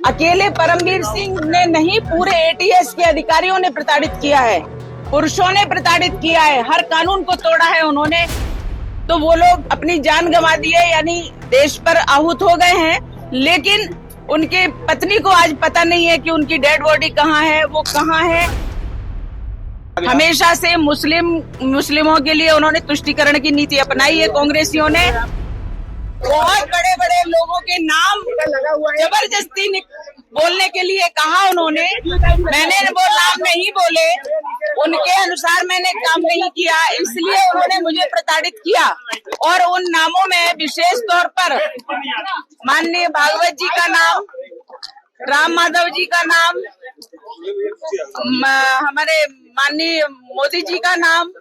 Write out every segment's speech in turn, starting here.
अकेले परमवीर सिंह ने नहीं, पूरे एटीएस के अधिकारियों ने प्रताड़ित किया है, पुरुषों ने प्रताड़ित किया है, हर कानून को तोड़ा है उन्होंने। तो वो लोग अपनी जान गंवा दी है, यानी देश पर आहूत हो गए हैं, लेकिन उनके पत्नी को आज पता नहीं है कि उनकी डेड बॉडी कहाँ है, वो कहाँ है। हमेशा से मुस्लिमों के लिए उन्होंने तुष्टीकरण की नीति अपनाई है कांग्रेसियों ने। बहुत बड़े बड़े लोगों के नाम जबरदस्ती बोलने के लिए कहा उन्होंने, मैंने वो नाम नहीं बोले, उनके अनुसार मैंने काम नहीं किया, इसलिए उन्होंने मुझे प्रताड़ित किया। और उन नामों में विशेष तौर पर माननीय भागवत जी का नाम, राम माधव जी का नाम, हमारे माननीय मोदी जी का नाम,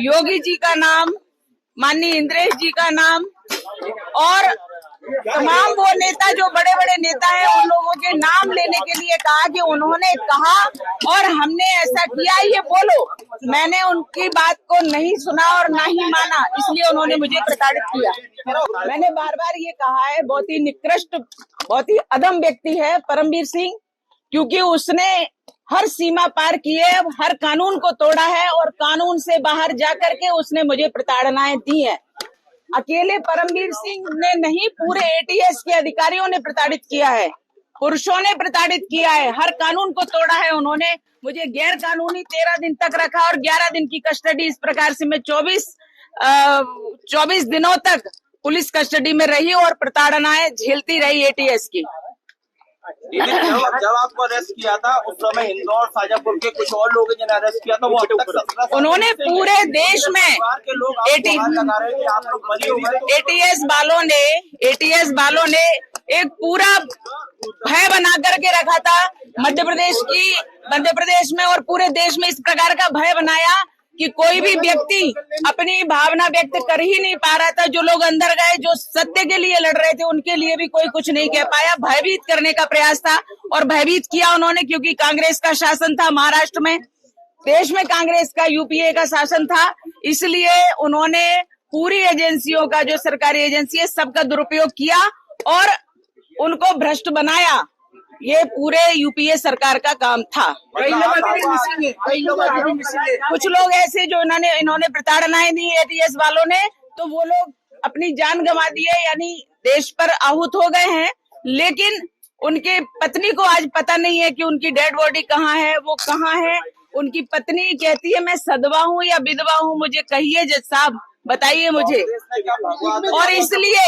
योगी जी का नाम, माननीय इंद्रेश जी का नाम और तमाम वो नेता जो बड़े बड़े नेता हैं, उन लोगों के नाम लेने के लिए कहा कि उन्होंने कहा और हमने ऐसा किया, ये बोलो। मैंने उनकी बात को नहीं सुना और ना ही माना, इसलिए उन्होंने मुझे प्रताड़ित किया। मैंने बार बार ये कहा है, बहुत ही निकृष्ट, बहुत ही अधम व्यक्ति है परमवीर सिंह, क्योंकि उसने हर सीमा पार की है, हर कानून को तोड़ा है और कानून से बाहर जाकर के उसने मुझे प्रताड़नाएं दी है। अकेले परमवीर सिंह ने नहीं, पूरे एटीएस के अधिकारियों ने प्रताड़ित किया है, पुरुषों ने प्रताड़ित किया है, हर कानून को तोड़ा है उन्होंने। मुझे गैर कानूनी 13 दिन तक रखा और 11 दिन की कस्टडी, इस प्रकार से मैं 24 दिनों तक पुलिस कस्टडी में रही और प्रताड़नाएं झेलती रही एटीएस की। जब आपको अरेस्ट किया था उस समय इंदौर, शाजापुर के कुछ और लोग जिन्हें अरेस्ट किया था, वो अब तक उन्होंने पूरे देश में एटीएस वालों ने एक पूरा भय बना करके रखा था मध्य प्रदेश में और पूरे देश में। इस प्रकार का भय बनाया कि कोई भी व्यक्ति अपनी भावना व्यक्त कर ही नहीं पा रहा था। जो लोग अंदर गए, जो सत्य के लिए लड़ रहे थे, उनके लिए भी कोई कुछ नहीं कह पाया। भयभीत करने का प्रयास था और भयभीत किया उन्होंने, क्योंकि कांग्रेस का शासन था महाराष्ट्र में, देश में कांग्रेस का यूपीए का शासन था, इसलिए उन्होंने पूरी एजेंसियों का, जो सरकारी एजेंसी है, सबका दुरुपयोग किया और उनको भ्रष्ट बनाया। ये पूरे यूपीए सरकार का काम था। कुछ लोग ऐसे जो इन्होंने प्रताड़नाएं दी एटीएस वालों ने, तो वो लोग अपनी जान गंवा दी है, यानी देश पर आहूत हो गए हैं, लेकिन उनके पत्नी को आज पता नहीं है कि उनकी डेड बॉडी कहाँ है, वो कहाँ है। उनकी पत्नी कहती है, मैं सदवा हूँ या विधवा हूँ, मुझे कहिए जज साहब, बताइए मुझे। और इसलिए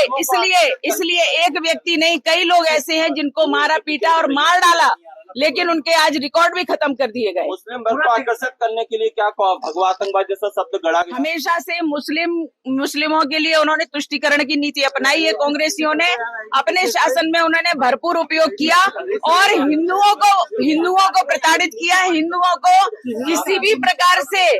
एक व्यक्ति नहीं, कई लोग ऐसे हैं जिनको मारा पीटा और मार डाला, लेकिन उनके आज रिकॉर्ड भी खत्म कर दिए गए। मुस्लिम वर्ग को आकर्षित करने के लिए क्या भगवा आतंकवाद जैसा शब्द गढ़ा गया? हमेशा से मुस्लिमों के लिए उन्होंने तुष्टीकरण की नीति अपनाई है कांग्रेसियों ने। अपने शासन में उन्होंने भरपूर उपयोग किया और हिंदुओं को प्रताड़ित किया। हिंदुओं को किसी भी प्रकार से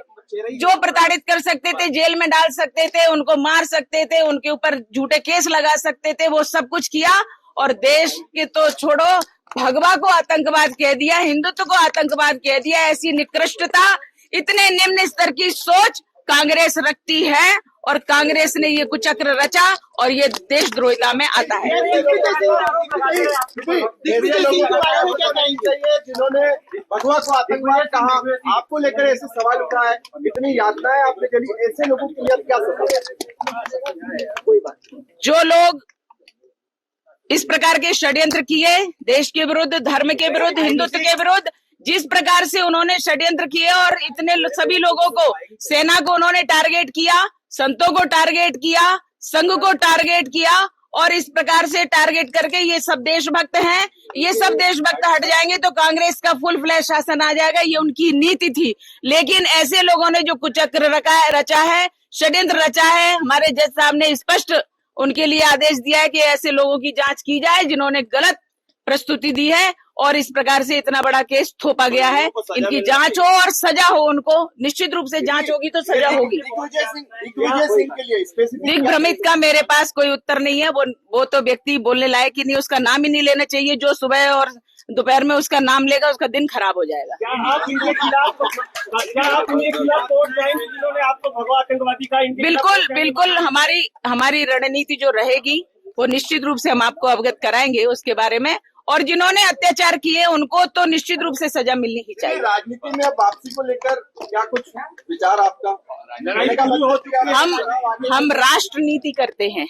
जो प्रताड़ित कर सकते थे, जेल में डाल सकते थे, उनको मार सकते थे, उनके ऊपर झूठे केस लगा सकते थे, वो सब कुछ किया। और देश के तो छोड़ो, भगवा को आतंकवाद कह दिया, हिंदुत्व को आतंकवाद कह दिया। ऐसी निकृष्टता, इतने निम्न स्तर की सोच कांग्रेस रखती है और कांग्रेस ने ये कुचक्र रचा और ये देशद्रोहिता में आता है। जिन्होंने भगवा को आतंकवाद कहा, आपको लेकर ऐसे सवाल उठा है, इतनी यातनाएं आपने चली, ऐसे लोगों के लिए क्या सोचा? कोई बात, जो लोग इस प्रकार के षड्यंत्र किए, देश के विरुद्ध, धर्म के विरुद्ध, हिंदुत्व के विरुद्ध, जिस प्रकार से उन्होंने षड्यंत्र किए और इतने सभी लोगों को, सेना को उन्होंने टारगेट किया, संतों को टारगेट किया, संघ को टारगेट किया और इस प्रकार से टारगेट करके ये सब देशभक्त हैं। ये सब देशभक्त हट जाएंगे तो कांग्रेस का फुल फ्लैश शासन आ जाएगा, ये उनकी नीति थी। लेकिन ऐसे लोगों ने जो कुचक्र रचा है, षड्यंत्र रचा है, हमारे जज साहब ने स्पष्ट उनके लिए आदेश दिया है कि ऐसे लोगों की जांच की जाए जिन्होंने गलत प्रस्तुति दी है और इस प्रकार से इतना बड़ा केस थोपा गया है। इनकी जांच हो और सजा हो, उनको निश्चित रूप से जांच होगी तो सजा होगी। दिग्भ्रमित का मेरे पास कोई उत्तर नहीं है, वो तो व्यक्ति बोलने लायक ही नहीं, उसका नाम ही नहीं लेना चाहिए। जो सुबह और दोपहर में उसका नाम लेगा उसका दिन खराब हो जाएगा। बिल्कुल हमारी रणनीति जो रहेगी वो निश्चित रूप से हम आपको अवगत कराएंगे उसके बारे में। और जिन्होंने अत्याचार किए उनको तो निश्चित रूप से सजा मिलनी ही चाहिए। राजनीति में अब वापसी को लेकर क्या कुछ विचार आपका? हम राष्ट्र नीति करते हैं,